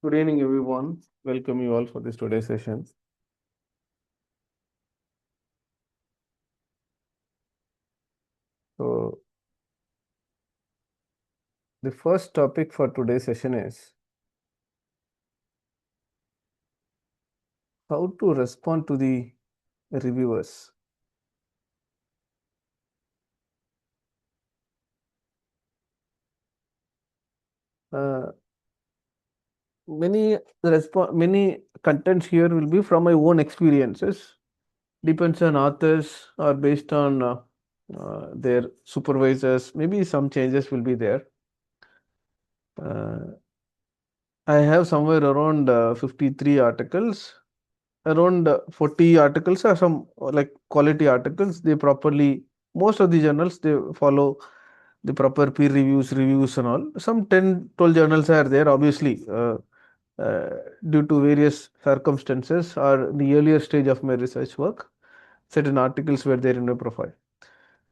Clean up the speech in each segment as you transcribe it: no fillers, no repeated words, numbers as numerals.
Good evening, everyone. Welcome you all for this today's session. So, the first topic for today's session is how to respond to the reviewers. Uh, many contents here will be from my own experiences. Depends on authors or based on their supervisors. Maybe some changes will be there. Uh, I have somewhere around 53 articles. Around 40 articles are some like quality articles. They properly, most of the journals, they follow the proper peer reviews and all. Some 10, 12 journals are there, obviously, uh, due to various circumstances or the earlier stage of my research work. Certain articles were there in my profile.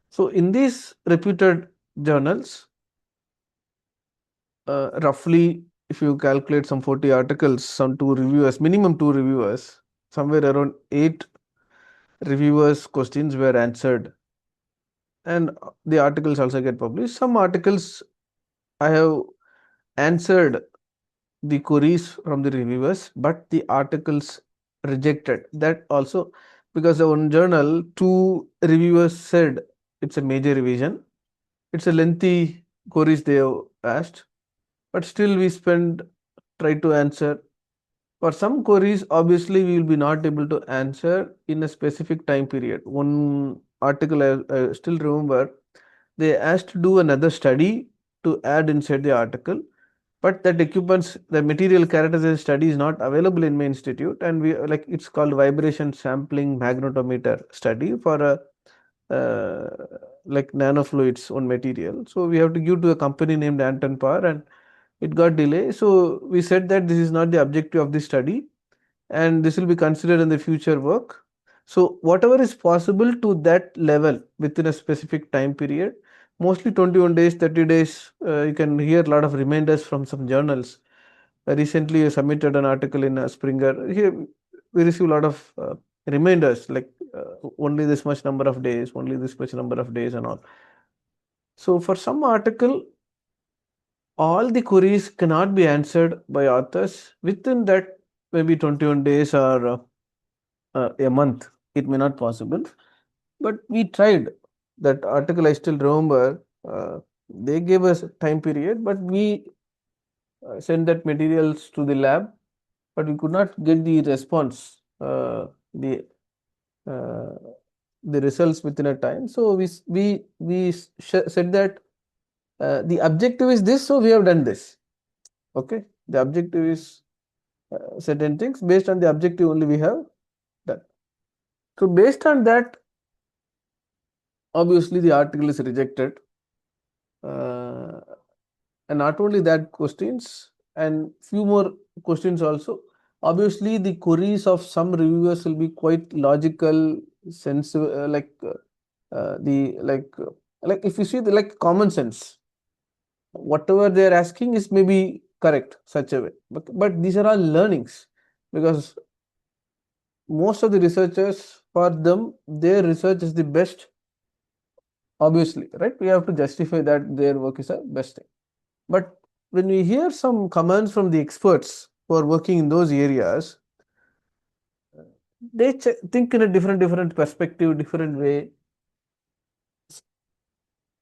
So, in these reputed journals, roughly, if you calculate some 40 articles, some two reviewers, minimum two reviewers, somewhere around eight reviewers' questions were answered, and the articles also get published. Some articles I have answered the queries from the reviewers, but the articles rejected that also because the one journal, two reviewers said it's a major revision. It's a lengthy queries they have asked, but still we spend try to answer. For some queries, obviously, we will be not able to answer in a specific time period. One article I still remember, they asked to do another study to add inside the article, but that equipment's the material characterization study is not available in my institute, and we like it's called vibration sampling magnetometer study for a uh, like nanofluids on material. So we have to give to a company named Anton Power, and it got delayed. So we said that this is not the objective of the study and this will be considered in the future work. So whatever is possible to that level within a specific time period, mostly 21 days, 30 days, you can hear a lot of reminders from some journals. Recently, I submitted an article in Springer. Here, we receive a lot of reminders like only this much number of days, only this much number of days, and all. So, for some article, all the queries cannot be answered by authors within that maybe 21 days or a month. It may not possible, but we tried. That article I still remember. They gave us a time period, but we sent that materials to the lab, but we could not get the response, uh, the results within a time. So said that the objective is this, so we have done this. Okay, the objective is certain things. Based on the objective only we have done. So based on that, obviously the article is rejected, uh, and not only that questions and few more questions also. Obviously the queries of some reviewers will be quite logical, sensible, the like if you see the like common sense, whatever they are asking is maybe correct such a way, but these are all learnings, because most of the researchers, for them, their research is the best. Obviously, right, we have to justify that their work is the best thing. But when we hear some comments from the experts who are working in those areas, they think in a different perspective, different way.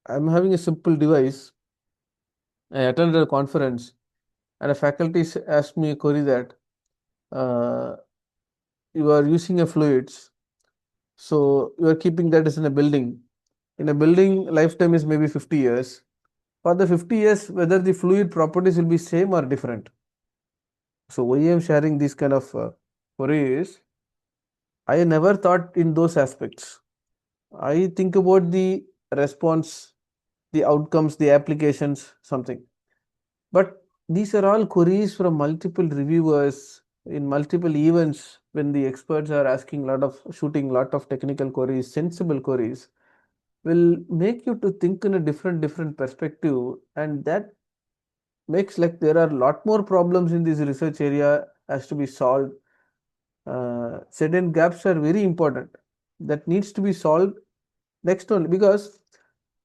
I'm having a simple device. I attended a conference, and a faculty asked me a query that uh, you are using a fluids, so you are keeping that as in a building. In a building, lifetime is maybe 50 years. For the 50 years, whether the fluid properties will be same or different. So why I am sharing this kind of queries, I never thought in those aspects. I think about the response, the outcomes, the applications, something. But these are all queries from multiple reviewers in multiple events when the experts are asking lot of shooting lot of technical queries, sensible queries will make you to think in a different perspective, and that makes like there are a lot more problems in this research area has to be solved. Certain gaps are very important that needs to be solved next one, because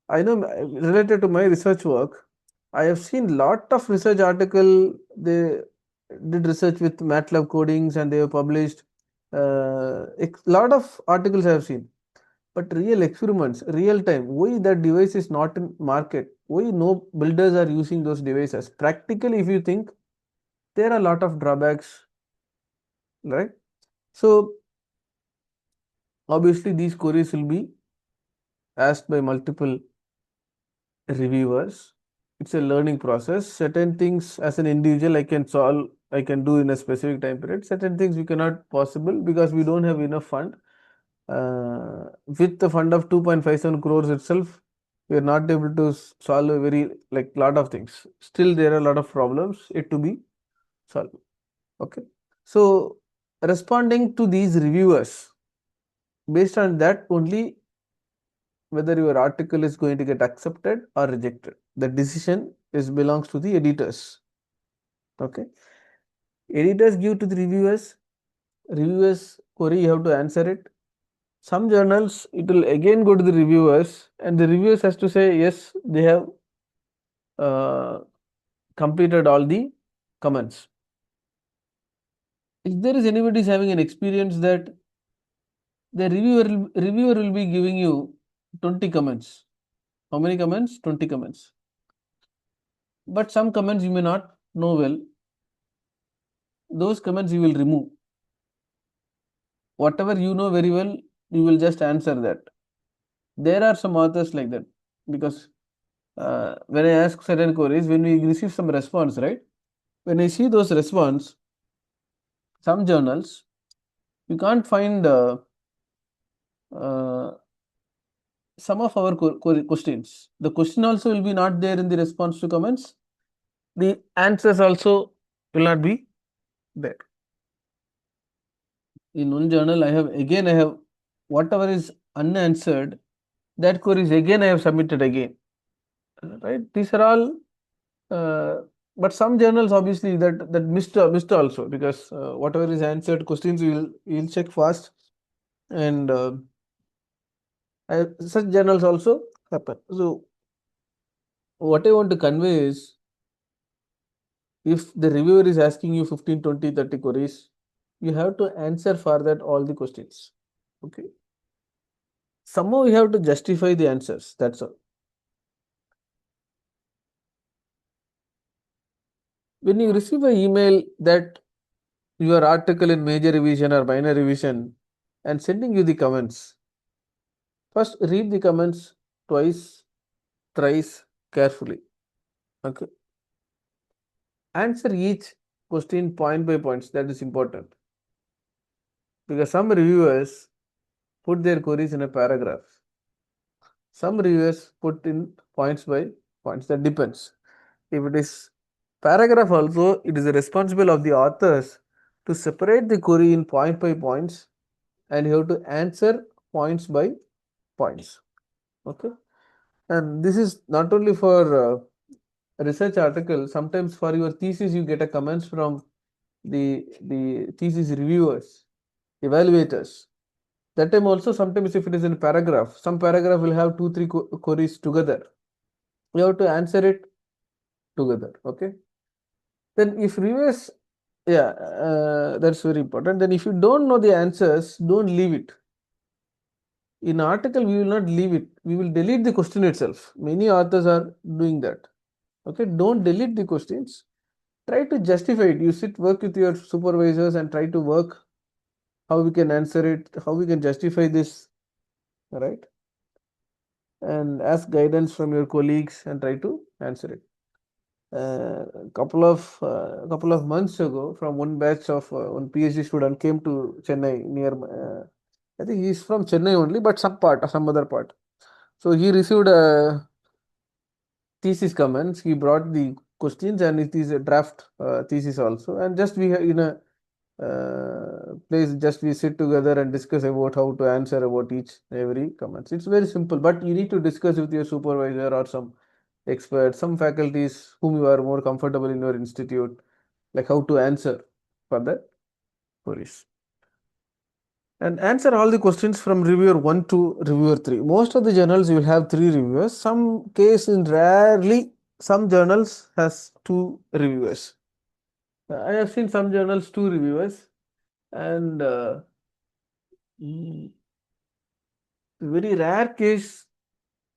I know related to my research work, I have seen lot of research article. They did research with MATLAB codings and they have published lot of articles I have seen. But real experiments, real time, why that device is not in market? Why no builders are using those devices? Practically, if you think, there are a lot of drawbacks, right? So obviously these queries will be asked by multiple reviewers. It's a learning process. Certain things as an individual I can solve, I can do in a specific time period. Certain things we cannot possible because we don't have enough fund. With the fund of 2.57 crores itself, we are not able to solve a very like lot of things. Still there are a lot of problems yet to be solved. Okay. So responding to these reviewers, based on that only whether your article is going to get accepted or rejected. The decision is belongs to the editors. Okay. Editors give to the reviewers query, you have to answer it. Some journals it will again go to the reviewers and the reviewers has to say yes, they have uh, completed all the comments. If there is anybody is having an experience that the reviewer will be giving you 20 comments. How many comments? 20 comments. But some comments you may not know well. Those comments you will remove. Whatever you know very well, you will just answer that. There are some authors like that, because when I ask certain queries, when we receive some response, right? When I see those response, some journals, you can't find uh, some of our questions. The question also will be not there in the response to comments. The answers also will not be there. In one journal, I have whatever is unanswered, that queries again I have submitted again. Right? These are all, but some journals obviously that missed also, because whatever is answered questions we will check fast, and such journals also happen. So what I want to convey is, if the reviewer is asking you 15, 20, 30 queries, you have to answer for that all the questions. Okay. Somehow you have to justify the answers. That's all. When you receive an email that your article in major revision or minor revision and sending you the comments, first read the comments twice, thrice carefully. Okay. Answer each question point by points. That is important, because some reviewers put their queries in a paragraph. Some reviewers put in points by points. That depends. If it is paragraph also, it is responsible of the authors to separate the query in point by points, and you have to answer points by points. Okay. And this is not only for research article. Sometimes for your thesis, you get a comments from the thesis reviewers, evaluators. That time also, sometimes if it is in paragraph, some paragraph will have 2, 3 queries together. You have to answer it together. Okay. Then if reviewers, yeah, that's very important. Then if you don't know the answers, don't leave it. In article, we will not leave it. We will delete the question itself. Many authors are doing that. Okay. Don't delete the questions. Try to justify it. You sit, work with your supervisors and try to work how we can answer it, how we can justify this, right? And ask guidance from your colleagues and try to answer it. Couple of months ago, from one batch of one PhD student came to Chennai near. I think he's from Chennai only, but some other part. So he received thesis comments. He brought the questions and it is a draft thesis also. And just we in a place, just we sit together and discuss about how to answer about each every comments. It's very simple, but you need to discuss with your supervisor or some experts, some faculties whom you are more comfortable in your institute, like how to answer for the queries. And answer all the questions from reviewer 1 to reviewer 3. Most of the journals you will have 3 reviewers. Some case in rarely some journals has 2 reviewers. I have seen some journals 2 reviewers, and very rare case,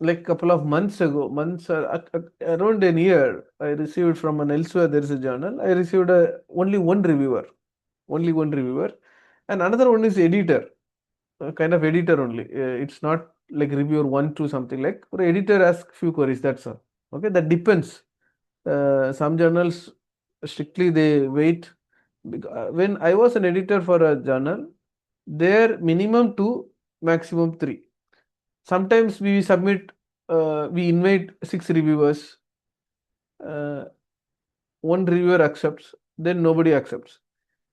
like couple of months ago, around a year, I received from an elsewhere, there is a journal, I received only one reviewer, and another one is editor, kind of editor only. It's not like reviewer 1 to something, like, or editor ask few queries, that's all. Okay, that depends. Some journals strictly they wait. When I was an editor for a journal, there minimum 2, maximum 3. Sometimes we submit, we invite 6 reviewers, uh, one reviewer accepts, then nobody accepts.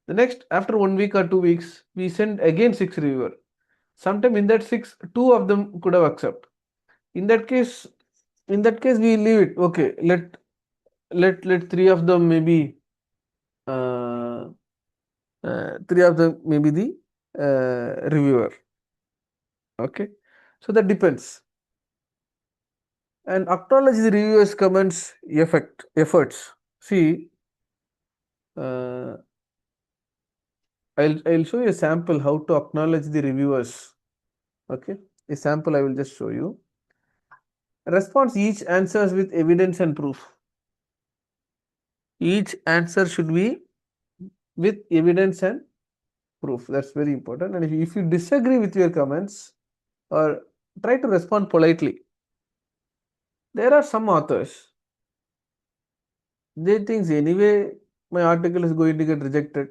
The next, after 1 week or 2 weeks, we send again 6 reviewer. Sometimes in that 6, 2 of them could have accept. In that case, we leave it. Okay, let 3 of them maybe, uh, 3 of them maybe the reviewer. Okay, so that depends. And acknowledge the reviewers' comments efforts. See, uh, I'll show you a sample how to acknowledge the reviewers. Okay, a sample I will just show you. Response each answers with evidence and proof. Each answer should be with evidence and proof. That's very important. And if you disagree with your comments, or try to respond politely. There are some authors, they think anyway my article is going to get rejected.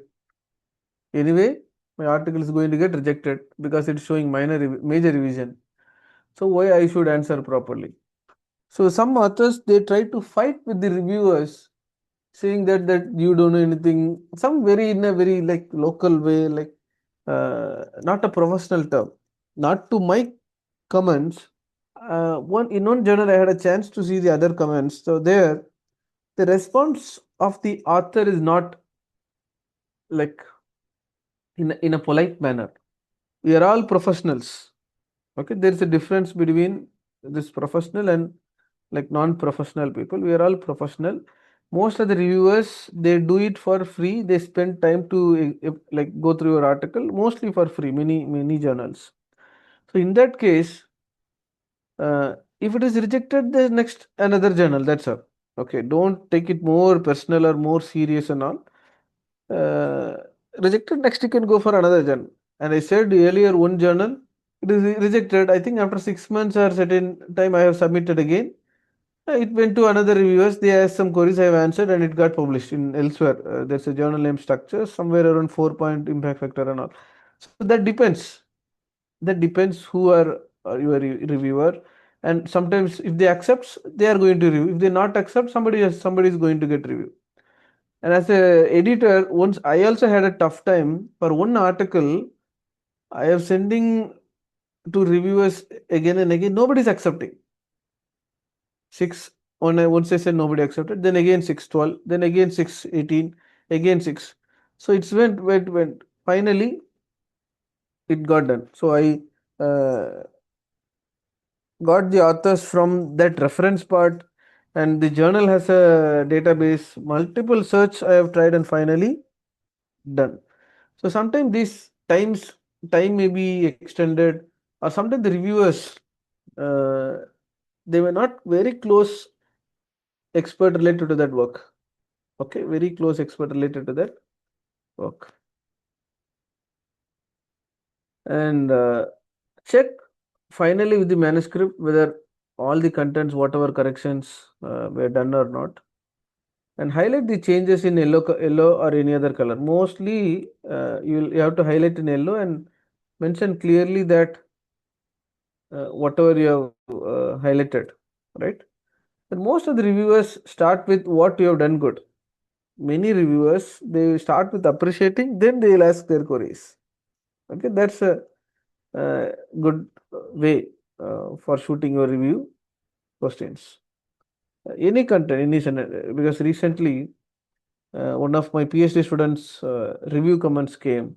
Anyway, my article is going to get rejected because it's showing major revision. So why I should answer properly? So some authors, they try to fight with the reviewers, saying that you don't know anything. Some very in a very like local way, like not a professional term. Not to my comments. One in one journal, I had a chance to see the other comments. So there, the response of the author is not like in a polite manner. We are all professionals. Okay, there is a difference between this professional and like non-professional people. We are all professional. Most of the reviewers, they do it for free. They spend time to like go through your article, mostly for free. Many journals. So in that case, if it is rejected, the next another journal. That's all. Okay, don't take it more personal or more serious and all. Uh, Rejected, next you can go for another journal. And I said earlier, one journal, it is rejected. I think after 6 months or certain time, I have submitted again. It went to another reviewers. They asked some queries, I have answered, and it got published in elsewhere. There's a journal name Structure, somewhere around 4 point impact factor and all. So that depends. That depends who are your reviewer. And sometimes if they accept, they are going to review. If they not accept, somebody is going to get review. And as a editor, once I also had a tough time for one article. I am sending to reviewers again and again. Nobody is accepting. 6 once I said nobody accepted, then again 612, then again 618, again 6. So it's went. Finally, it got done. So I got the authors from that reference part, and the journal has a database. Multiple search I have tried, and finally done. So sometimes these time may be extended, or sometimes the reviewers, uh, they were not very close expert related to that work. Okay, very close expert related to that work. And check finally with the manuscript whether all the contents, whatever corrections were done or not, and highlight the changes in yellow or any other color. Mostly, you have to highlight in yellow and mention clearly that whatever you have highlighted, right? And most of the reviewers start with what you have done good. Many reviewers, they start with appreciating, then they will ask their queries. Okay, that's a good way for shooting your review questions. Any content, any scenario, because recently one of my PhD students review comments came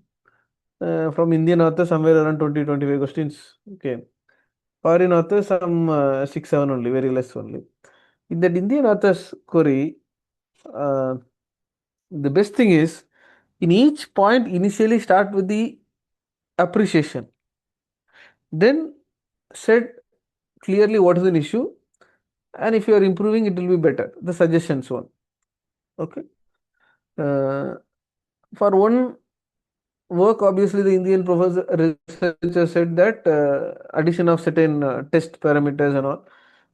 from Indian author, somewhere around 20-25 questions came. Foreign authors, some 6-7 only, very less only. In that Indian authors query, uh, the best thing is in each point initially start with the appreciation, then said clearly what is an issue, and if you are improving it will be better, the suggestions one. Okay. uh, for one work, obviously the Indian professor researcher said that addition of certain test parameters and all.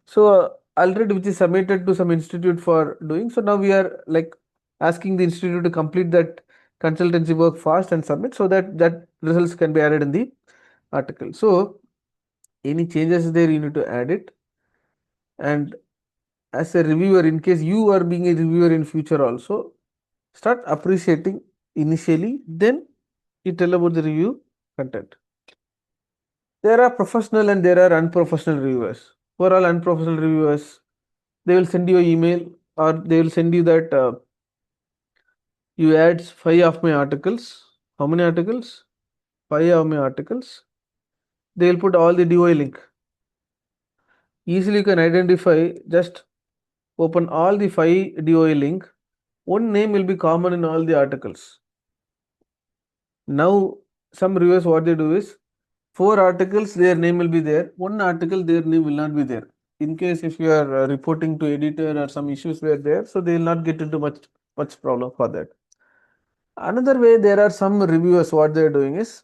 So already which is submitted to some institute for doing. So now we are like asking the institute to complete that consultancy work fast and submit, so that that results can be added in the article. So any changes there you need to add it. And as a reviewer, in case you are being a reviewer in future also, start appreciating initially, then you tell about the review content. There are professional and there are unprofessional reviewers. Who are all unprofessional reviewers? They will send you an email, or they will send you that you add 5 of my articles. How many articles? 5 of my articles. They will put all the DOI link. Easily you can identify, just open all the 5 DOI link. One name will be common in all the articles. Now some reviewers, what they do is 4 articles their name will be there, 1 article their name will not be there. In case if you are reporting to editor or some issues were there, so they will not get into much problem for that. Another way, there are some reviewers, what they are doing is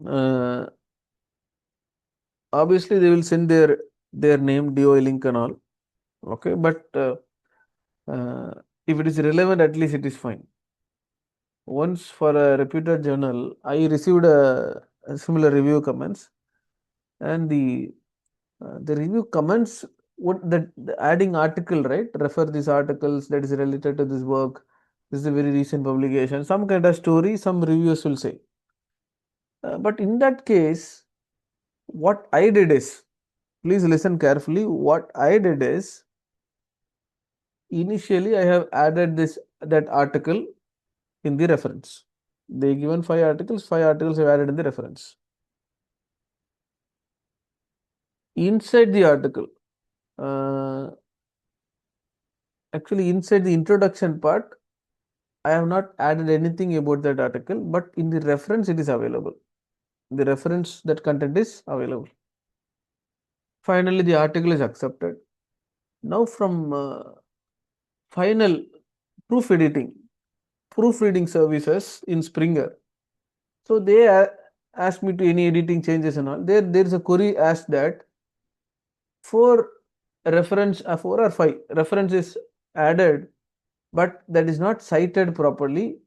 uh, obviously they will send their name, DOI link and all. Okay, but if it is relevant, at least it is fine. Once for a reputed journal, I received a similar review comments, and the review comments, what the adding article, right? Refer these articles that is related to this work. This is a very recent publication. Some kind of story, some reviewers will say. But in that case, what I did is, please listen carefully. What I did is, initially I have added that article in the reference. They given 5 articles, 5 articles I have added in the reference. Inside the article, actually inside the introduction part, I have not added anything about that article, but in the reference it is available. The reference, that content is available. Finally, the article is accepted. Now from final proofreading services in Springer. So they asked me to any editing changes and all. There is a query asked that 4 or 5 reference is added, but that is not cited properly.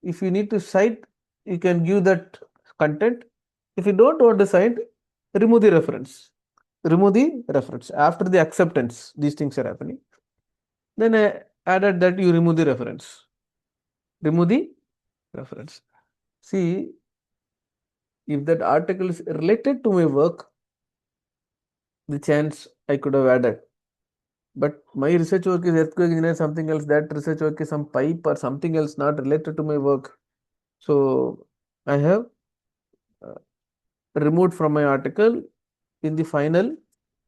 If you need to cite, you can give that content. If you don't want to cite, remove the reference. Remove the reference. After the acceptance, these things are happening. Then I added that you remove the reference. Remove the reference. See, if that article is related to my work, the chance I could have added. But my research work is earthquake engineer, something else. That research work is some pipe or something else not related to my work. So I have uh, removed from my article in the final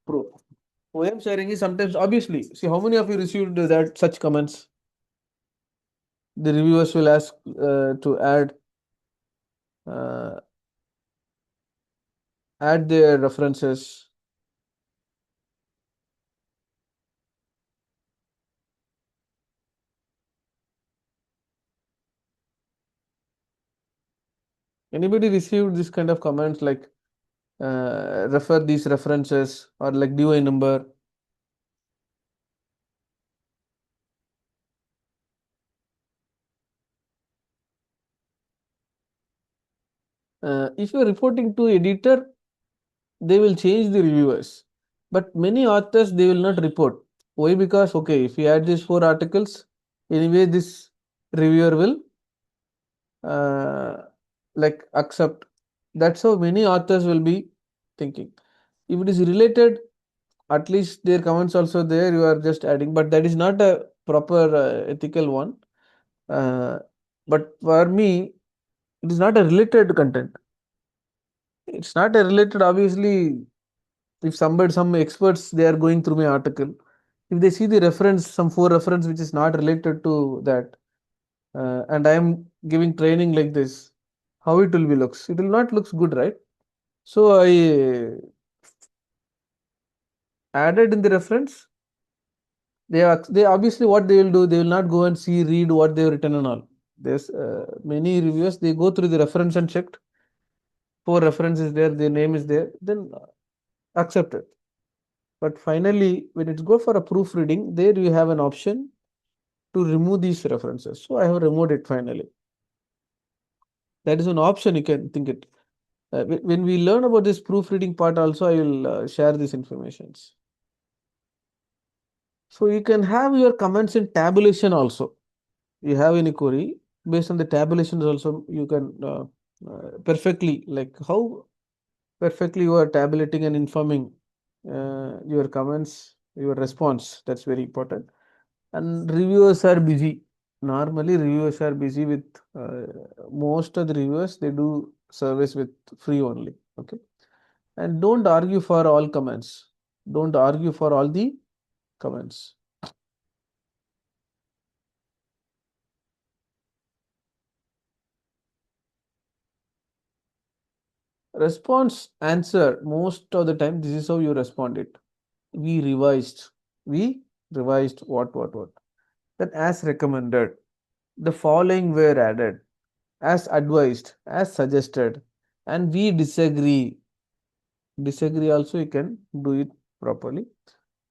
proof. Why I'm sharing is, sometimes obviously, see how many of you received that such comments. The reviewers will ask to uh, add their references. Anybody received this kind of comments like refer these references or like DOI number? If you're reporting to editor, they will change the reviewers. But many authors, they will not report. Why? Because, okay, if you add these 4 articles, anyway, this reviewer will like accept. That's how many authors will be thinking. If it is related, at least their comments also there, you are just adding, but that is not a proper ethical one. uh, but for me, it is not a related content. It's not a related, obviously. If somebody, some experts, they are going through my article, if they see the reference, some four reference which is not related to that, and I am giving training like this, how it will be looks? It will not looks good, right? So I added in the reference. They obviously, what they will do, they will not go and see, read what they have written and all. There's many reviewers, they go through the reference and checked. Four references there, their name is there, then accept it. But finally, when it's go for a proofreading, there you have an option to remove these references. So I have removed it finally. That is an option, you can think it. When we learn about this proofreading part also, I will share these informations. So you can have your comments in tabulation also. You have any query, based on the tabulations also, you can perfectly, like how perfectly you are tabulating and informing your comments, your response. That's very important. And reviewers are busy. Normally, reviewers are busy with most of the reviewers. They do service with free only. Okay, and don't argue for all comments. Don't argue for all the comments. Response answer, most of the time this is how you respond it. We revised. We revised what. Then as recommended. The following were added. As advised, as suggested, and we disagree. Disagree also you can do it properly.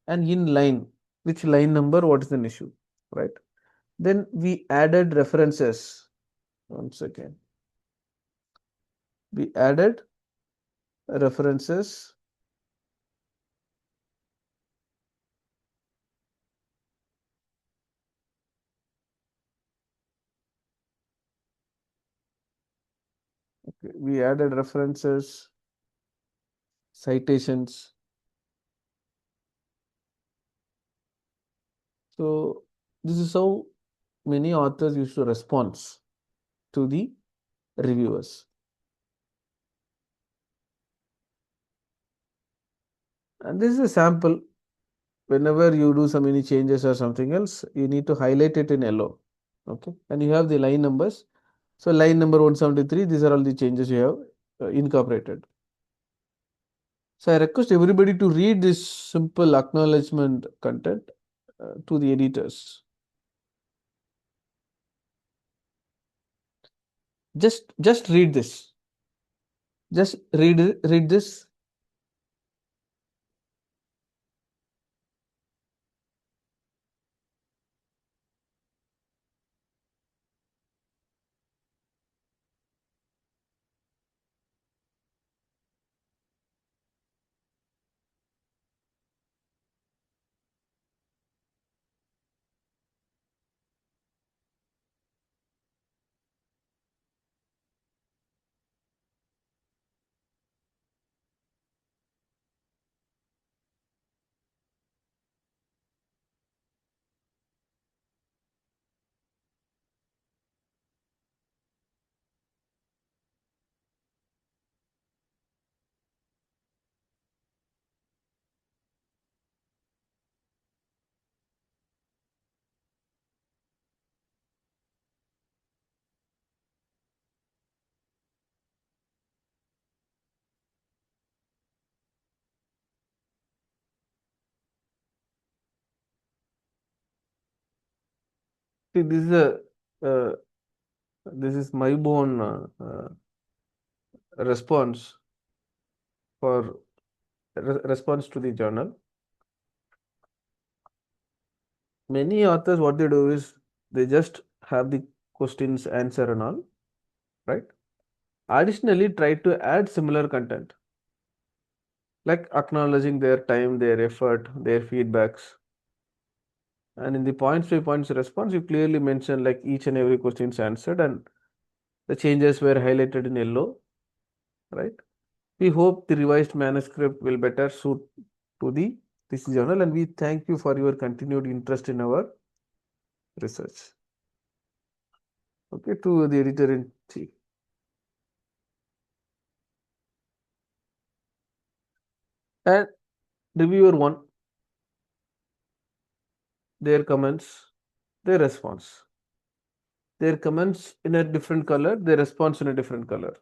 And in line, which line number, what is an issue, right? Then we added references. Once again, we added references. Okay. We added references, citations. So this is how many authors used to respond to the reviewers. And this is a sample. Whenever you do some any changes or something else, you need to highlight it in yellow. Okay. And you have the line numbers. So line number 173, these are all the changes you have incorporated. So I request everybody to read this simple acknowledgement content to the editors. Just read this. Just read this. See, uh, this is my own response for response to the journal. Many authors, what they do is they just have the questions, answer, and all, right? Additionally, try to add similar content, like acknowledging their time, their effort, their feedbacks. And in the points by points response, you clearly mention like each and every question is answered and the changes were highlighted in yellow, right? We hope the revised manuscript will better suit to the this journal, and we thank you for your continued interest in our research. Okay, to the editor in chief. And reviewer 1, their comments, their response. Their comments in a different color, their response in a different color.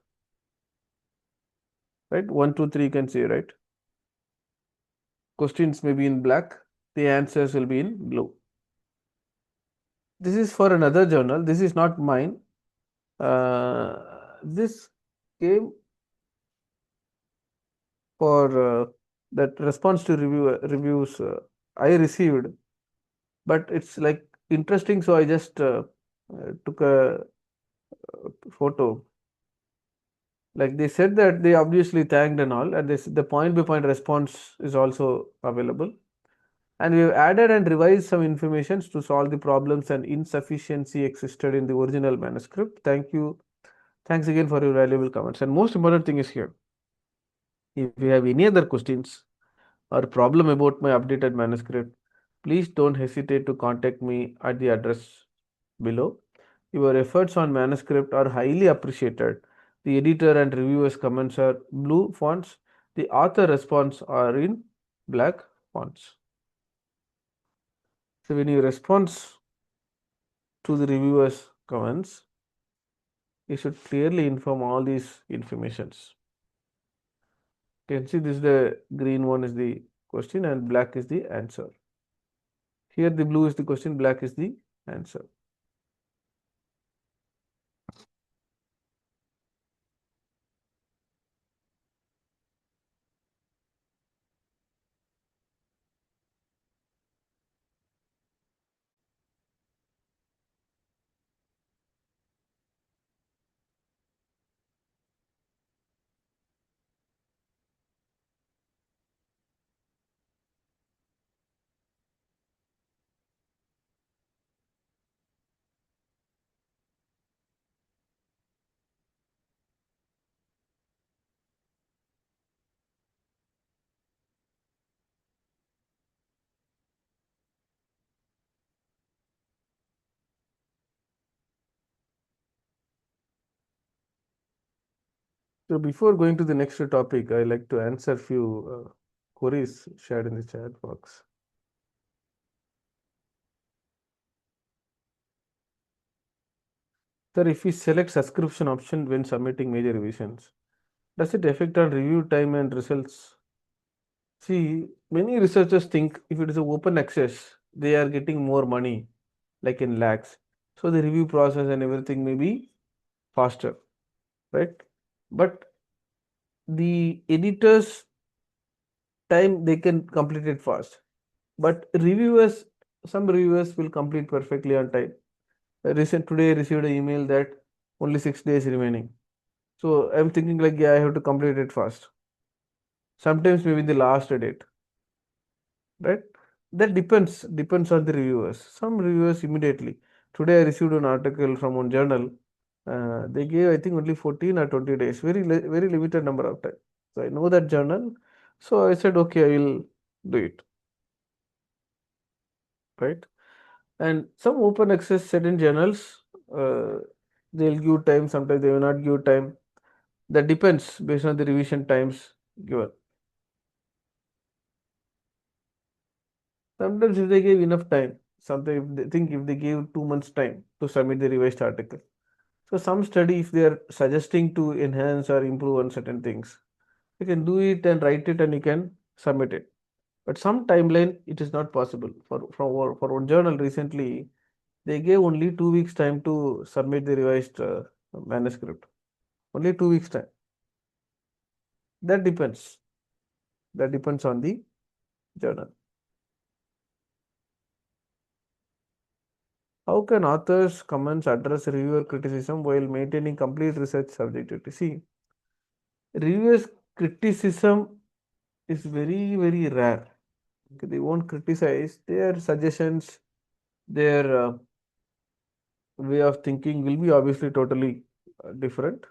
Right? 1, 2, 3 you can see, right? Questions may be in black, the answers will be in blue. This is for another journal. This is not mine. This came for that response to reviews I received, but it's like interesting, so I just took a photo. Like they said that they obviously thanked and all, and the point by point response is also available. And we have added and revised some information to solve the problems and insufficiency existed in the original manuscript. Thank you. Thanks again for your valuable comments. And most important thing is here. If you have any other questions or problem about my updated manuscript, please don't hesitate to contact me at the address below. Your efforts on manuscript are highly appreciated. The editor and reviewers' comments are blue fonts. The author response are in black fonts. So when you respond to the reviewers' comments, you should clearly inform all these informations. You can see this is the green one is the question and black is the answer. Here the blue is the question, black is the answer. So before going to the next topic, I like to answer few queries shared in the chat box. Sir, if we select subscription option when submitting major revisions, does it affect on review time and results? See, many researchers think if it is a open access, they are getting more money, like in lakhs. So the review process and everything may be faster, right? But the editors time they can complete it fast. But reviewers, some reviewers will complete perfectly on time. Today I received an email that only 6 days remaining. So I'm thinking like, yeah, I have to complete it fast. Sometimes maybe the last date, right? That depends on the reviewers. Some reviewers immediately. Today I received an article from one journal. They gave I think only 14 or 20 days, very limited number of time. So I know that journal. So I said, okay, I will do it, right? And some open access certain journals, uh, they'll give time. Sometimes they will not give time. That depends based on the revision times given. Sometimes if they give enough time, sometimes if they think if they give 2 months time to submit the revised article. So some study if they are suggesting to enhance or improve on certain things, you can do it and write it and you can submit it. But some timeline it is not possible. For one journal recently, they gave only 2 weeks time to submit the revised manuscript. Only 2 weeks time. That depends. That depends on the journal. How can authors' comments address reviewer criticism while maintaining complete research subjectivity? See, reviewers' criticism is very rare. Okay, they won't criticize. Their suggestions, their way of thinking will be obviously totally different.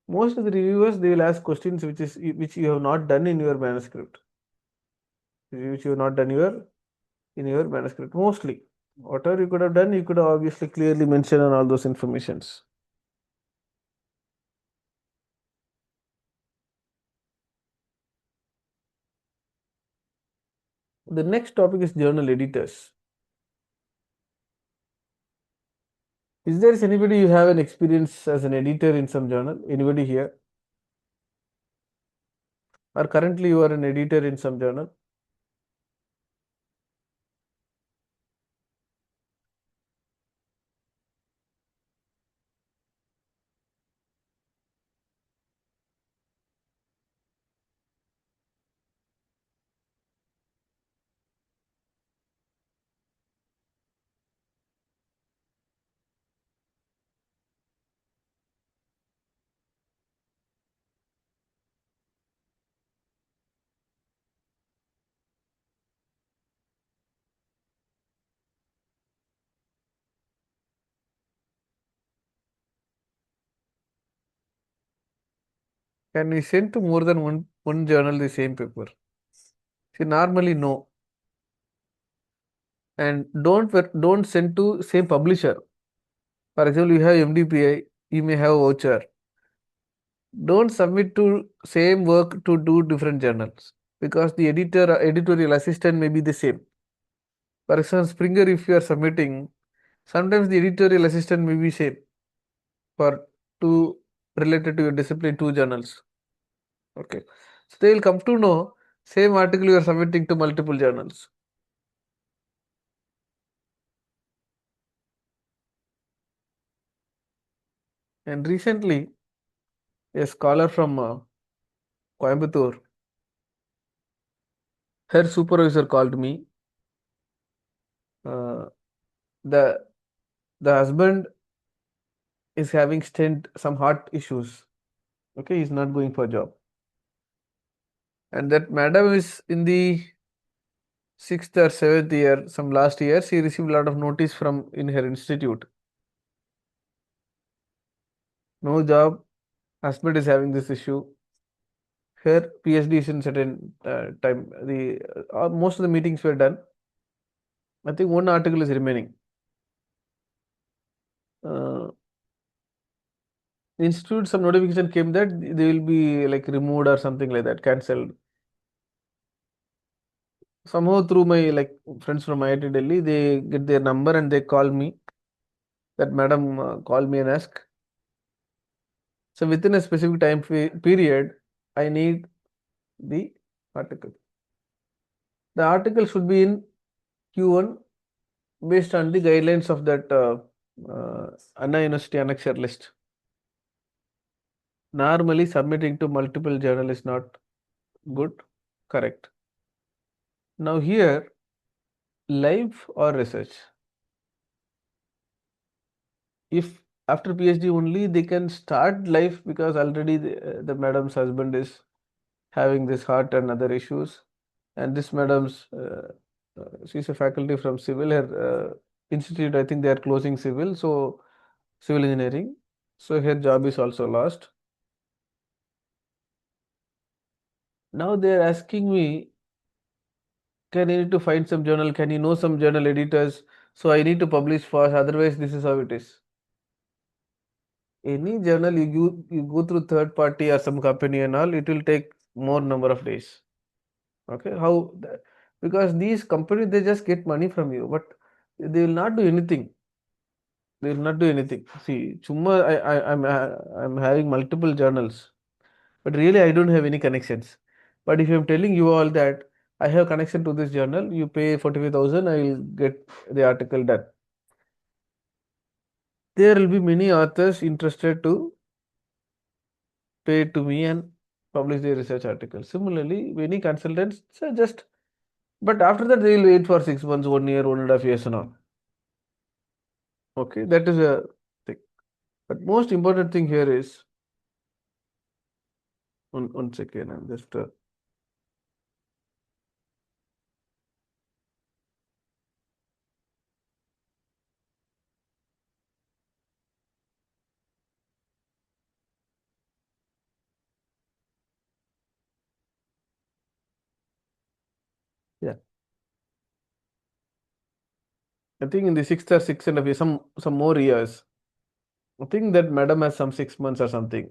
Most of the reviewers they will ask questions which you have not done in your manuscript. which you have not done in your manuscript. Mostly, whatever you could have done, you could have obviously clearly mentioned on all those informations. The next topic is journal editors. Is there anybody you have an experience as an editor in some journal? Anybody here? Or currently you are an editor in some journal? Can we send to more than one journal the same paper? See, normally no. And don't send to same publisher. For example, you have MDPI, you may have voucher. Don't submit to same work to two different journals because the editorial assistant may be the same. For example, Springer, if you are submitting, sometimes the editorial assistant may be same for two related to your discipline, two journals. Okay. So they will come to know same article you are submitting to multiple journals. And recently, a scholar from Coimbatore, her supervisor called me. Uh, the the husband is having some heart issues. Okay, he's not going for job. And that madam is in the sixth or seventh year, some last year, she received a lot of notice from in her institute. No job, husband is having this issue. Her PhD is in certain time. The most of the meetings were done. I think one article is remaining. Uh, institute, some notification came that they will be like removed or something like that, cancelled. Somehow through my like friends from IIT Delhi, they get their number and they call me. That madam call me and ask. So within a specific time period, I need the article. The article should be in Q1 based on the guidelines of that Anna University Annexure list. Normally, submitting to multiple journal is not good, correct. Now here, live or research. If after PhD only they can start life because already the madam's husband is having this heart and other issues, and this madam's she's a faculty from civil. Her institute, I think they are closing civil, so civil engineering. So her job is also lost. Now they are asking me, can I need to find some journal? Can you know some journal editors? So I need to publish fast. Otherwise, this is how it is. Any journal you go through third party or some company and all, it will take more number of days. Okay, because these companies they just get money from you, but they will not do anything. They will not do anything. See, Chumma, I'm having multiple journals, but really I don't have any connections. But if I'm telling you all that I have connection to this journal, you pay 45,000, I will get the article done. There will be many authors interested to pay to me and publish their research articles. Similarly, many consultants just, but after that they will wait for 6 months, 1 year, 1.5 years and all. Okay, that is a thing. But most important thing here is one second. I'm just Yeah. I think in the sixth or sixth and a half, some more years. I think that madam has some 6 months or something.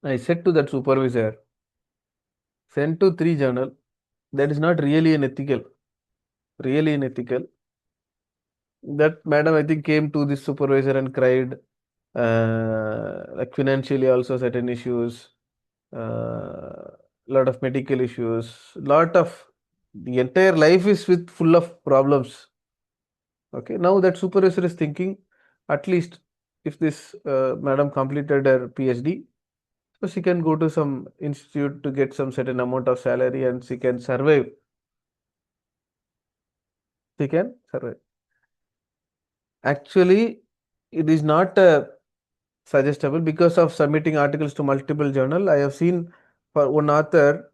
I said to that supervisor, send to three journal. That is not really an ethical. Really unethical. That madam, I think, came to this supervisor and cried. Like financially, also certain issues. Lot of medical issues. Lot of the entire life is with full of problems. Okay, now that supervisor is thinking, at least if this madam completed her PhD, so she can go to some institute to get some certain amount of salary and she can survive. She can survive. Actually, it is not suggestible because of submitting articles to multiple journal. I have seen for one author,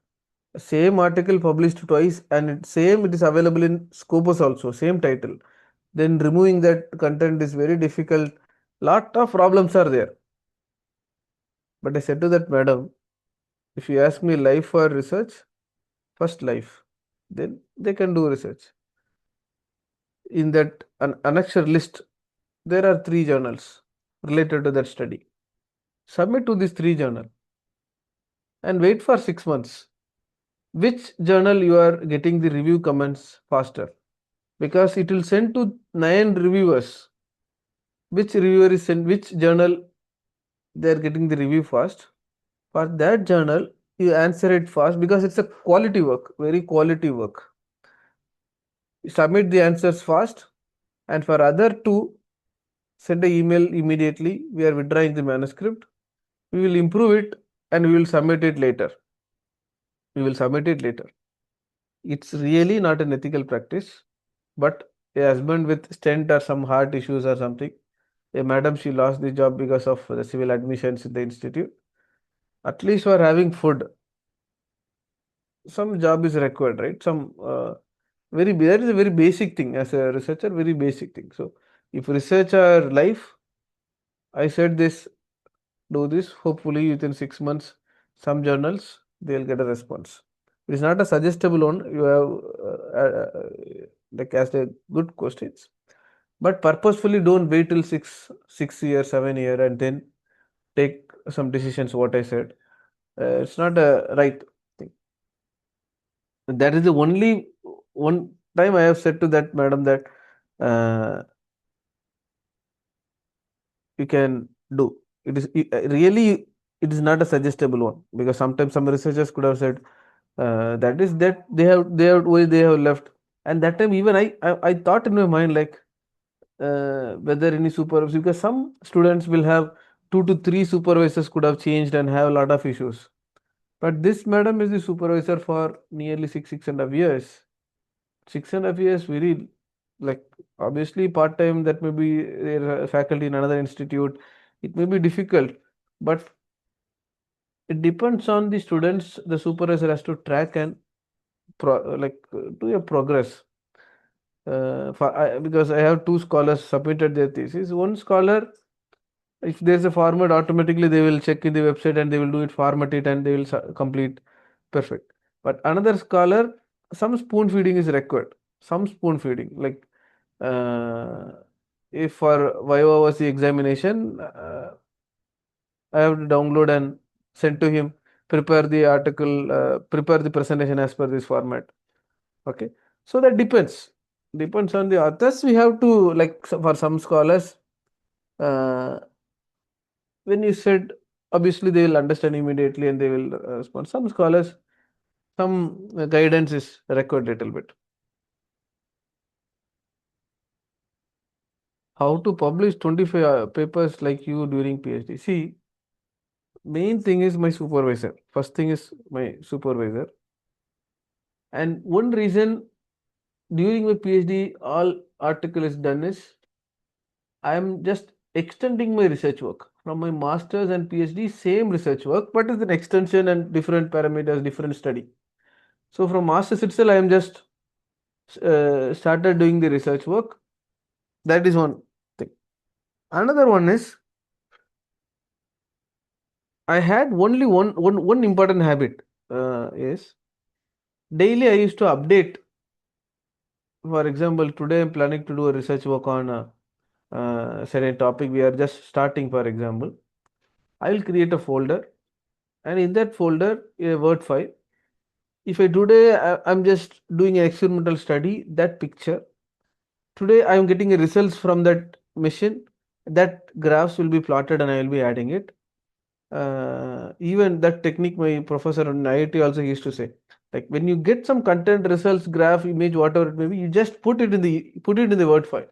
same article published twice and it is available in Scopus also, same title. Then removing that content is very difficult. Lot of problems are there. But I said to that madam, if you ask me life or research, first life, then they can do research. In that annexure list, there are three journals related to that study. Submit to these three journal and wait for 6 months. Which journal you are getting the review comments faster? Because it will send to 9 reviewers. Which reviewer is sent, which journal they are getting the review fast? For that journal, you answer it fast because it's a quality work, very quality work. You submit the answers fast, and for other two, send an email immediately. We are withdrawing the manuscript. We will improve it and we will submit it later. We will submit it later. It's really not an ethical practice, but a husband with stent or some heart issues or something, a madam, she lost the job because of the civil admissions in the institute. At least for having food, some job is required, right? Some that is a very basic thing as a researcher, very basic thing. So if research our life, I said this, do this. Hopefully within 6 months, some journals they'll get a response. It is not a suggestible one. You have like asked a good questions, but purposefully don't wait till 6 years, 7 year, and then take some decisions. What I said, it's not a right thing. That is the only one time I have said to that madam that uh, you can do. It is really it is not a suggestible one because sometimes some researchers could have said that is that they have why they have left, and that time even I thought in my mind like whether any supervisor because some students will have 2 to 3 supervisors could have changed and have a lot of issues, but this madam is the supervisor for nearly 6.5 years. 6.5 years, very like obviously part time that may be faculty in another institute. It may be difficult, but it depends on the students. The supervisor has to track and do a progress. Because I have two scholars submitted their thesis. One scholar, if there's a format, automatically they will check in the website and they will do it, format it, and they will complete perfect. But another scholar, some spoon feeding is required. Some spoon feeding, like uh, if for Viva was the examination, I have to download and send to him, prepare the article, prepare the presentation as per this format. Okay, so that depends on the authors. We have to like for some scholars, uh, when you said obviously they will understand immediately and they will respond. Some scholars, some guidance is required little bit. How to publish 25 papers like you during PhD? See, main thing is my supervisor. First thing is my supervisor. And one reason during my PhD, all article is done is I am just extending my research work from my master's and PhD, same research work, but with an extension and different parameters, different study. So from master's itself, I am just started doing the research work. That is one thing. Another one is I had only one important habit is Daily, I used to update. For example, today I'm planning to do a research work on a certain topic. We are just starting, for example. I will create a folder, and in that folder, a Word file. If I today I'm just doing an experimental study, that picture. Today I am getting a results from that machine. That graphs will be plotted, and I will be adding it. Even that technique my professor in IIT also used to say, like when you get some content results graph image whatever it may be, you just put it in the Word file.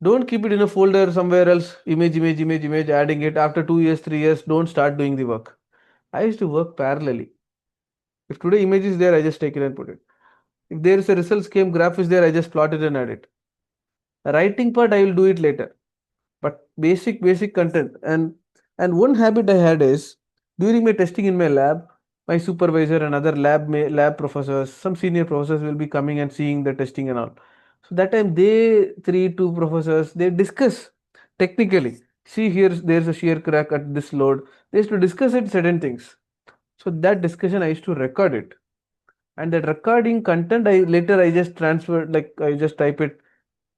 Don't keep it in a folder somewhere else, image, adding it after 2 years 3 years. Don't start doing the work. I used to work parallelly. If today image is there, I just take it and put it. If there is a results came graph is there, I just plot it and add it. The writing part I will do it later, but basic content. And one habit I had is during my testing in my lab, my supervisor and other lab professors, some senior professors will be coming and seeing the testing and all. So that time they three two professors they discuss technically. See here there's a shear crack at this load. They used to discuss it certain things. So that discussion I used to record it, and that recording content I later I just transferred, like I just type it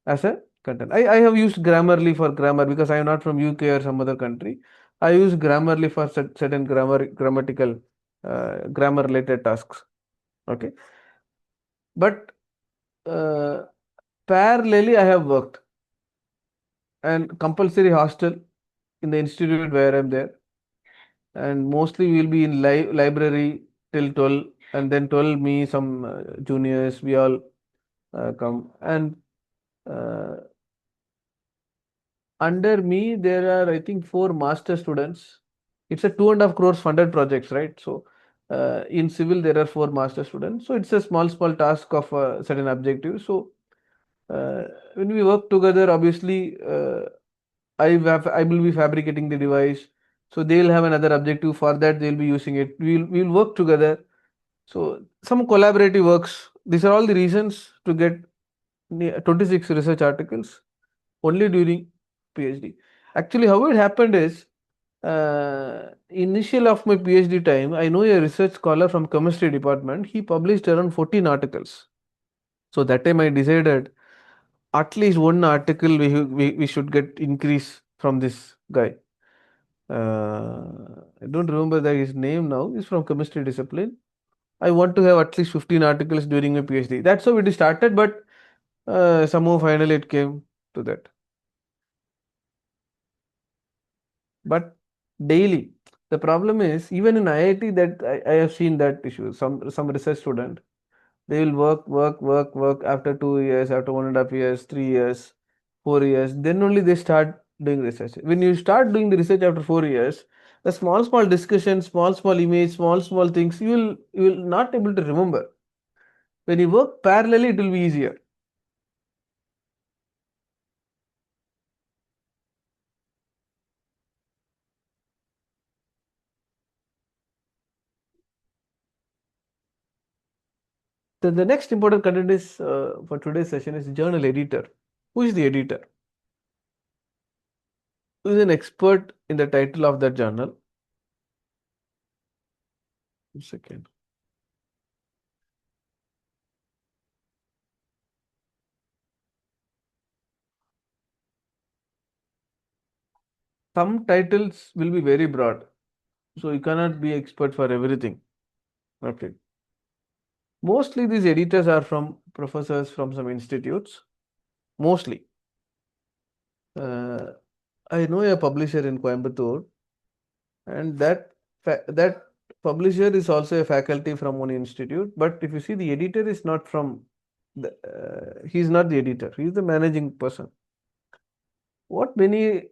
as a content. I have used Grammarly for grammar because I am not from UK or some other country. I use Grammarly for certain grammatical grammar related tasks. Okay, but uh, parallelly I have worked, and compulsory hostel in the institute where I'm there, and mostly we'll be in library till 12, and then 12 me some juniors we all come, and uh, under me there are I think four master students. It's a 2.5 crores funded projects, right? So in civil there are four master students, so it's a small task of a certain objective. So uh, when we work together, obviously I will be fabricating the device, so they'll have another objective. For that they'll be using it. We'll work together. So some collaborative works. These are all the reasons to get 26 research articles only during PhD. Actually, how it happened is, initial of my PhD time, I know a research scholar from chemistry department. He published around 14 articles. So that time I decided at least one article we should get increase from this guy. I don't remember his name now. He's from chemistry discipline. I want to have at least 15 articles during my PhD. That's how it started, but somehow finally it came to that. But daily, the problem is even in IIT that I have seen that issue. Some research student they will work after 2 years, after 1.5 years, 3 years, 4 years. Then only they start doing research. When you start doing the research after 4 years, the small discussion, small image, small things you will not able to remember. When you work parallelly, it will be easier. The next important content is for today's session is journal editor. Who is the editor? Who is an expert in the title of that journal? Second. Some titles will be very broad, so you cannot be expert for everything. Okay. Mostly these editors are from professors from some institutes. Mostly. Uh, I know a publisher in Coimbatore, and that publisher is also a faculty from one institute. But if you see, the editor is not from he's not the editor. He's the managing person. What many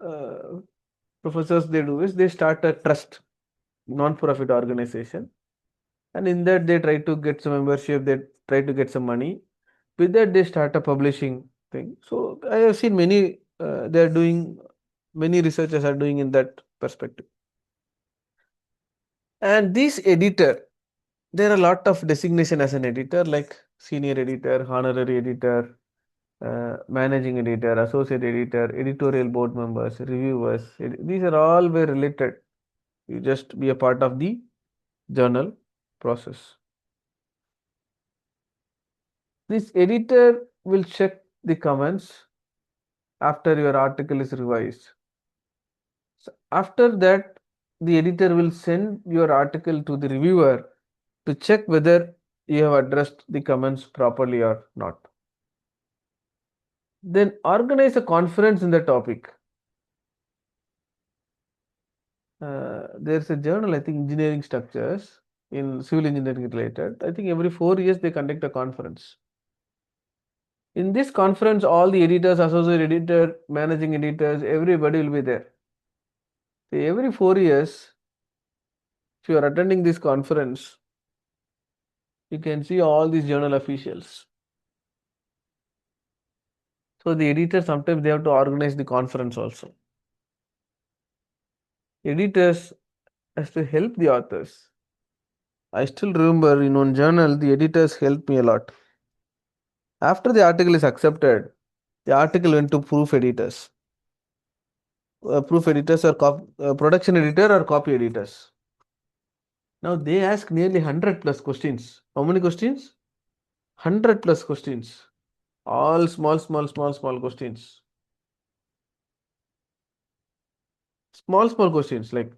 uh, professors they do is they start a trust, non-profit organization, and in that they try to get some membership. They try to get some money. With that, they start a publishing thing. So I have seen many. They are doing many researchers are doing in that perspective. And this editor, there are a lot of designation as an editor, like senior editor, honorary editor, managing editor, associate editor, editorial board members, reviewers. These are all very related. You just be a part of the journal. process. This editor will check the comments after your article is revised. So after that, the editor will send your article to the reviewer to check whether you have addressed the comments properly or not. Then organize a conference in the topic. There's a journal, I think, engineering structures in civil engineering related. I think every 4 years they conduct a conference. In this conference, all the editors, associate editor, managing editors, everybody will be there. Every 4 years, if you are attending this conference, you can see all these journal officials. So the editor sometimes they have to organize the conference also. Editors has to help the authors. I still remember in one journal, the editors helped me a lot. After the article is accepted, the article went to proof editors. Proof editors are production editor or copy editors. Now they ask nearly 100 plus questions. How many questions? 100 plus questions. All small questions. Small questions like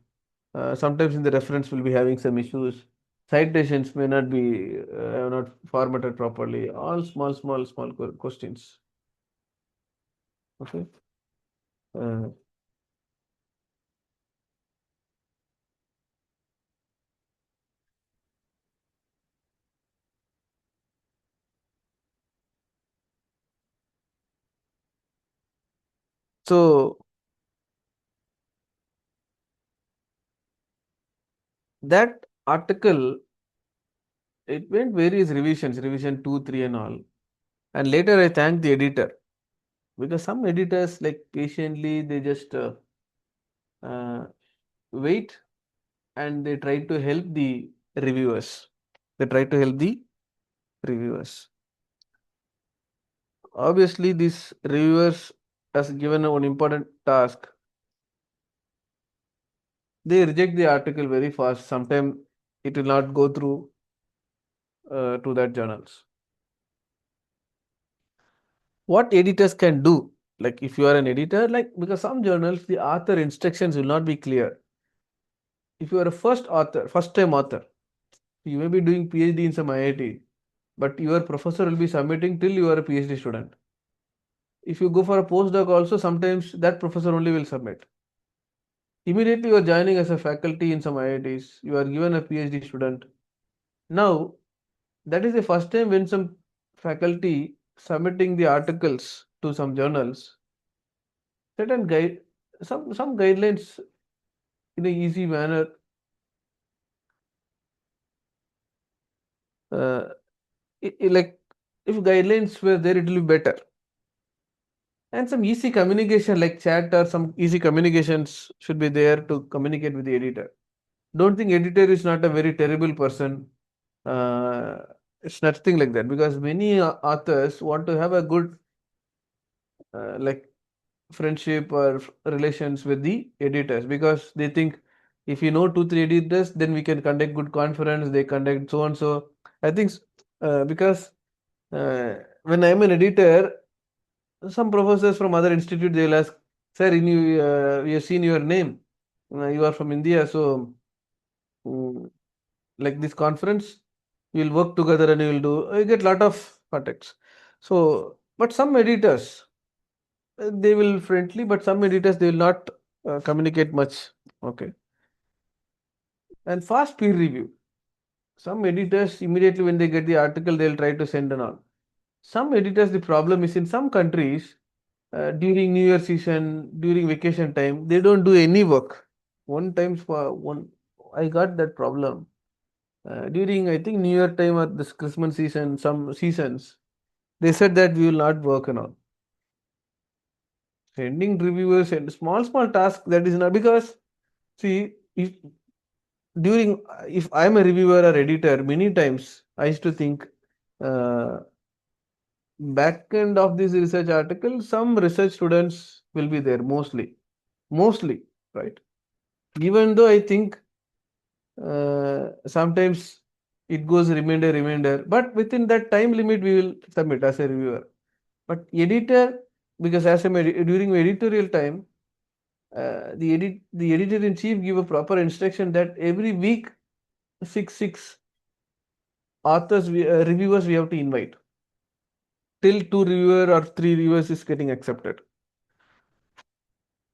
sometimes in the reference will be having some issues. Citations may not be not formatted properly. All small questions. Okay. Uh, so that article it went various revisions, revision 2, 3 and all. And later I thanked the editor because some editors like patiently they just uh, wait and they try to help the reviewers. They try to help the reviewers. Obviously, these reviewers has given one important task. They reject the article very fast. Sometimes it will not go through to that journals. What editors can do, like if you are an editor, like because some journals the author instructions will not be clear. If you are a first author, first time author, you may be doing PhD in some IIT, but your professor will be submitting till you are a PhD student. If you go for a postdoc also, sometimes that professor only will submit. Immediately you are joining as a faculty in some IITs, you are given a PhD student. Now, that is the first time when some faculty submitting the articles to some journals, certain guide, some guidelines in a easy manner. Uh, like if guidelines were there, it will be better. And some easy communication like chat or some easy communications should be there to communicate with the editor. Don't think editor is not a very terrible person. Uh, it's nothing like that because many authors want to have a good like friendship or relations with the editors because they think if you know 2 3 editors then we can conduct good conference, they conduct so and so. I think because uh, when I'm an editor, some professors from other institute they will ask, sir, in you we have seen your name, you are from India, so mm, like this conference we will work together and we will do, I get lot of contacts. So but some editors they will friendly, but some editors they will not communicate much. Okay. And fast peer review. Some editors immediately when they get the article they'll try to send and all. Some editors the problem is in some countries during New Year season, during vacation time, they don't do any work. One time for one, I got that problem during I think New Year time or this Christmas season. Some seasons they said that we will not work and all. Sending reviewers and small tasks that is not because see if during if I'm a reviewer or editor, many times I used to think uh, back end of this research article, some research students will be there mostly, right? Even though I think sometimes It goes remainder, but within that time limit we will submit as a reviewer. But editor, because as a during editorial time, the editor in chief give a proper instruction that every week six authors reviewers we have to invite till two reviewer or three reviewers is getting accepted.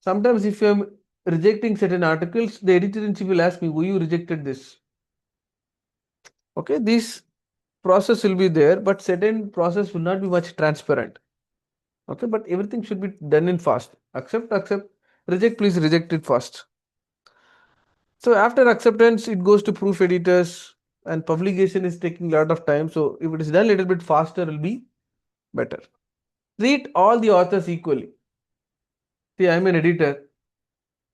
Sometimes if I'm rejecting certain articles, the editor in chief will ask me, why you rejected this? Okay, this process will be there, but certain process will not be much transparent. Okay, but everything should be done in fast. Accept, reject, please reject it fast. So after acceptance, it goes to proof editors, and publication is taking a lot of time. So if it is done a little bit faster, it will be better. Treat all the authors equally. See, I'm an editor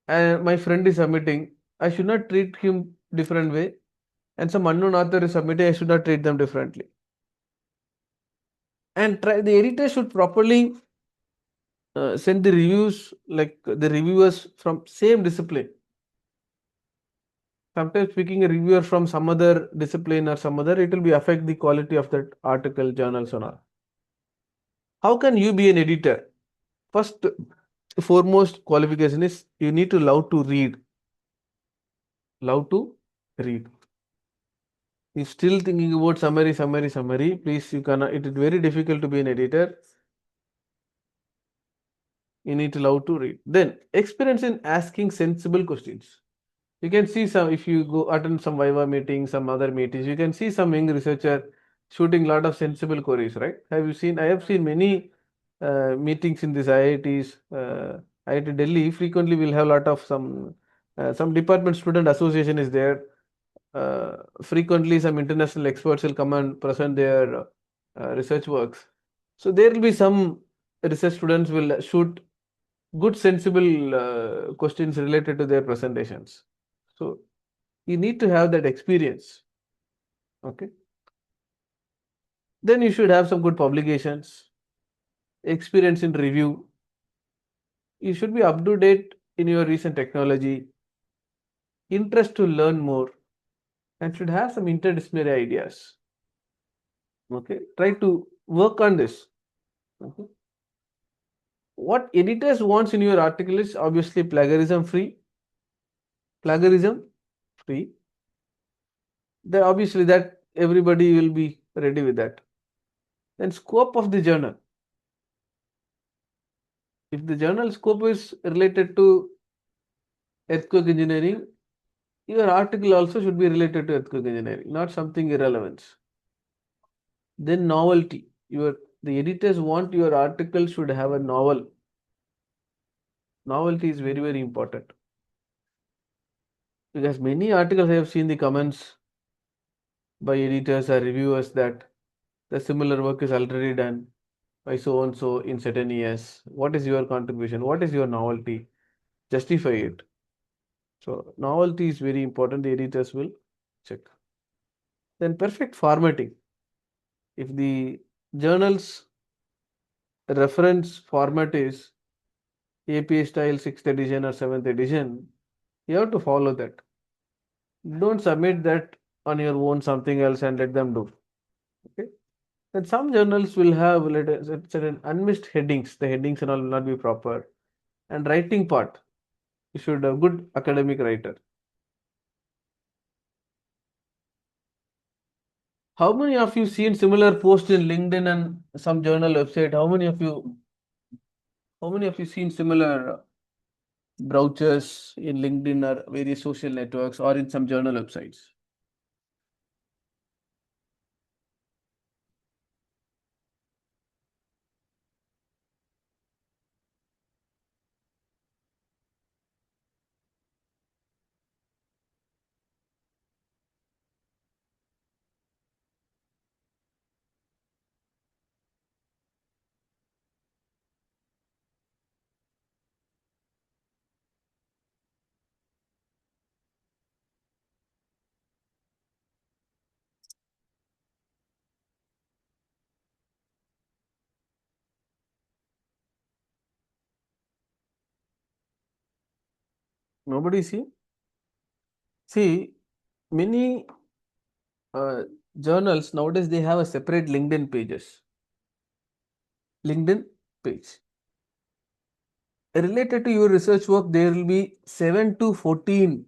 and my friend is submitting. I should not treat him different way. And some unknown author is submitting, I should not treat them differently. And the editor should properly send the reviews, like the reviewers from same discipline. Sometimes picking a reviewer from some other discipline or some other, it will be affect the quality of that article, journals and all. How can you be an editor? First, foremost qualification is you need to love to read. Love to read. If still thinking about summary, please, you cannot, it is very difficult to be an editor. You need to love to read. Then, experience in asking sensible questions. You can see some, if you go attend some Viva meetings, some other meetings, you can see some young researcher shooting a lot of sensible queries, right? Have you seen? I have seen many meetings in this IITs. IIT Delhi frequently will have a lot of some department student association is there. Frequently, some international experts will come and present their research works. So there will be some research students will shoot good sensible questions related to their presentations. So you need to have that experience. Okay. Then you should have some good publications, experience in review. You should be up to date in your recent technology, interest to learn more, and should have some interdisciplinary ideas. Okay. Try to work on this. Okay. What editors wants in your article is obviously plagiarism free. Then obviously that everybody will be ready with that. Then scope of the journal. If the journal scope is related to earthquake engineering, your article also should be related to earthquake engineering, not something irrelevant. Then novelty. The editors want your article should have a novel. Novelty is very, very important. Because many articles I have seen the comments by editors or reviewers that the similar work is already done by so and so in certain years. What is your contribution? What is your novelty? Justify it. So novelty is very important. The editors will check. Then perfect formatting. If the journal's reference format is APA style 6th edition or 7th edition, you have to follow that. Don't submit that on your own something else and let them do. Okay. Then some journals will have certain unmissed headings. The headings and all will not be proper. And writing part, you should have good academic writer. How many of you seen similar posts in LinkedIn and some journal website? How many of you seen similar brochures in LinkedIn or various social networks or in some journal websites? Nobody see? See, many uh, journals nowadays, they have a separate LinkedIn pages. LinkedIn page. Related to your research work, there will be 7 to 14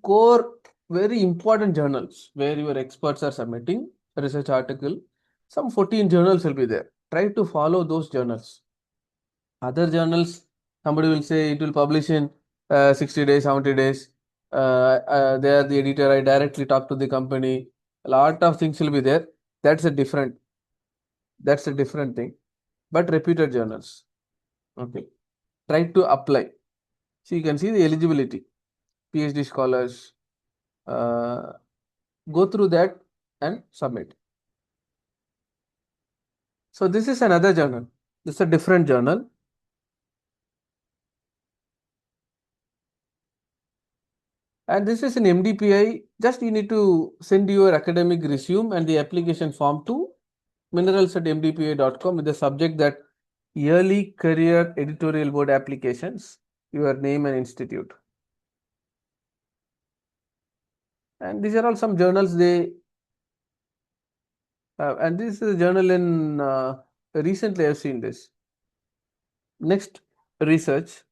core very important journals where your experts are submitting a research article. Some 14 journals will be there. Try to follow those journals. Other journals, somebody will say it will publish in 60 days, 70 days. They are the editor. I directly talk to the company. A lot of things will be there. That's a different. That's a different thing. But reputed journals. Okay. Try to apply. So you can see the eligibility. PhD scholars. Go through that and submit. So this is another journal. This is a different journal. And this is an MDPI. Just you need to send your academic resume and the application form to minerals@mdpa.com with the subject that yearly career editorial board applications, your name and institute. And these are all some journals they and this is a journal in recently I've seen this. Next, research.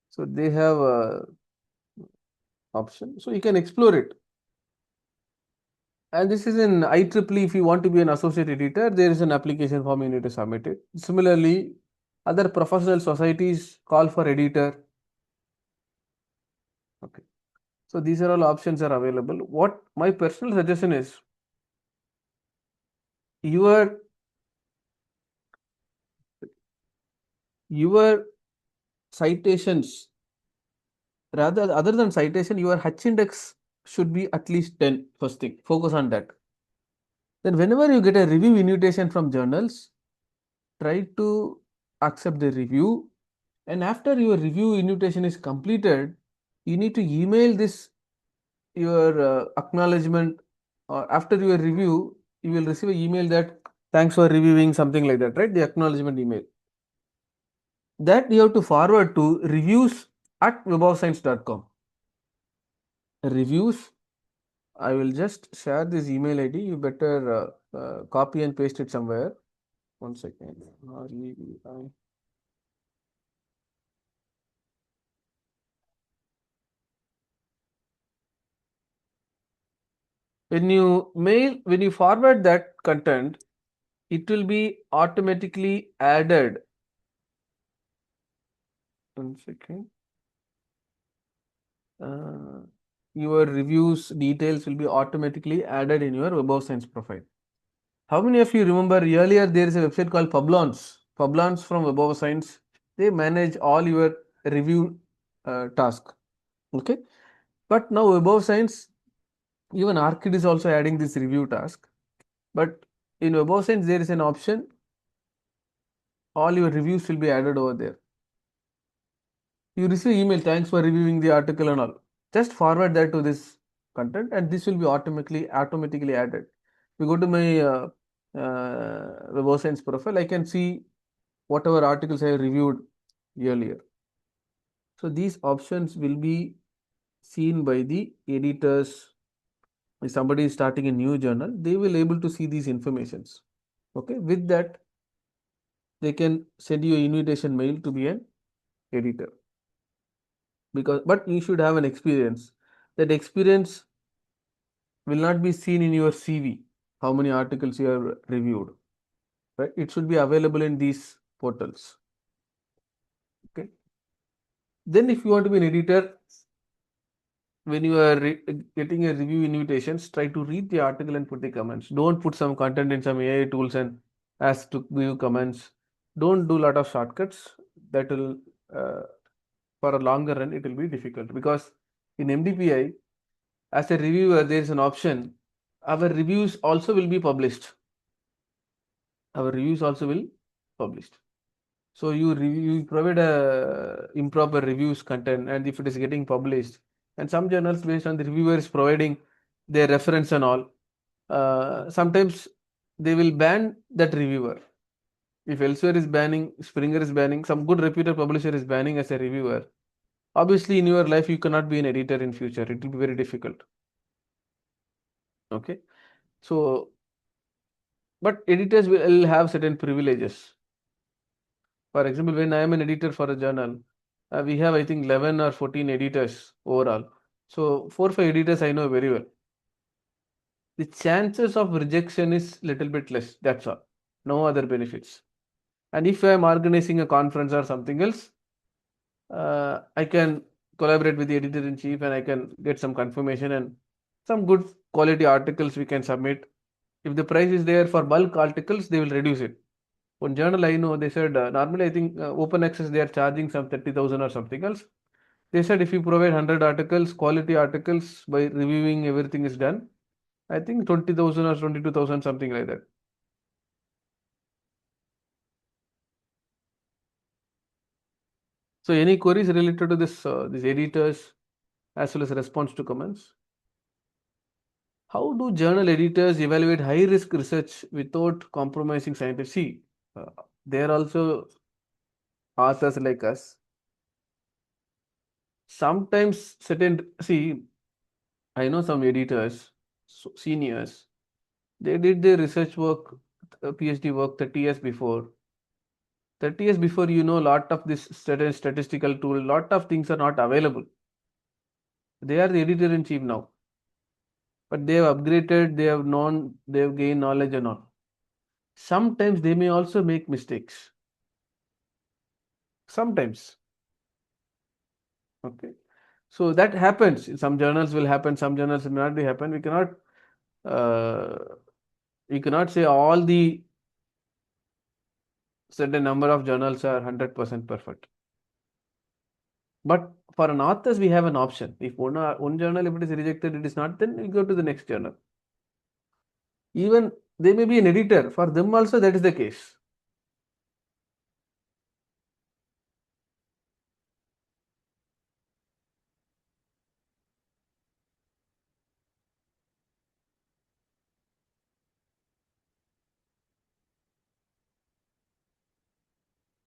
So they have a option. So you can explore it. And this is in IEEE. If you want to be an associate editor, there is an application form you need to submit it. Similarly, other professional societies call for editor. Okay. So these are all options are available. What my personal suggestion is, your citations, rather other than citation, your H index should be at least 10. First thing, focus on that. Then whenever you get a review invitation from journals, try to accept the review, and after your review invitation is completed, you need to email this your acknowledgement, or after your review you will receive an email that thanks for reviewing, something like that, right? The acknowledgement email that you have to forward to reviews@webofscience.com. Reviews, I will just share this email ID. You better copy and paste it somewhere. One second. When you forward that content, it will be automatically added. One second. Your reviews details will be automatically added in your Web of Science profile. How many of you remember earlier there is a website called Publons? Publons from Web of Science. They manage all your review task. Okay. But now Web of Science, even Archid is also adding this review task. But in Web of Science, there is an option. All your reviews will be added over there. You receive email, thanks for reviewing the article and all. Just forward that to this content and this will be automatically added. If you go to my Web of Science profile, I can see whatever articles I have reviewed earlier. So these options will be seen by the editors. If somebody is starting a new journal, they will able to see these informations. Okay, with that, they can send you an invitation mail to be an editor. But you should have an experience. That experience will not be seen in your CV, how many articles you have reviewed, right? It should be available in these portals. Okay. Then if you want to be an editor, when you are getting a review invitations, try to read the article and put the comments. Don't put some content in some AI tools and ask to give comments. Don't do a lot of shortcuts. That will, for a longer run, it will be difficult, because in MDPI, as a reviewer, there is an option. Our reviews also will be published. Our reviews also will published. So you provide a improper reviews content, and if it is getting published, and some journals based on the reviewers providing their reference and all, sometimes they will ban that reviewer. If elsewhere is banning, Springer is banning, some good reputed publisher is banning as a reviewer, Obviously, in your life, you cannot be an editor in future. It will be very difficult. Okay. So, but editors will have certain privileges. For example, when I am an editor for a journal, we have, I think, 11 or 14 editors overall. So, 4 or 5 editors I know very well. The chances of rejection is little bit less. That's all. No other benefits. And if I am organizing a conference or something else, I can collaborate with the editor in chief and I can get some confirmation and some good quality articles we can submit. If the price is there for bulk articles, they will reduce it. One journal I know, they said normally I think open access they are charging some 30,000 or something else. They said if you provide 100 articles, quality articles by reviewing everything is done, I think 20,000 or 22,000 something like that. So any queries related to this these editors as well as response to comments? How do journal editors evaluate high risk research without compromising scientific? See, uh, they are also authors like us. Sometimes certain see, I know some editors, seniors, they did their research work, PhD work 30 years before. 30 years before, you know, lot of this certain statistical tool, lot of things are not available. They are the editor in chief now, but they have upgraded, they have known, they have gained knowledge and all. Sometimes they may also make mistakes. Sometimes, okay. So that happens. In some journals will happen, some journals will not be happen. Uh, we cannot say all the certain number of journals are 100% perfect. But for an authors, we have an option. If one journal, if it is rejected, it is not, then we go to the next journal. Even they may be an editor. For them also, that is the case.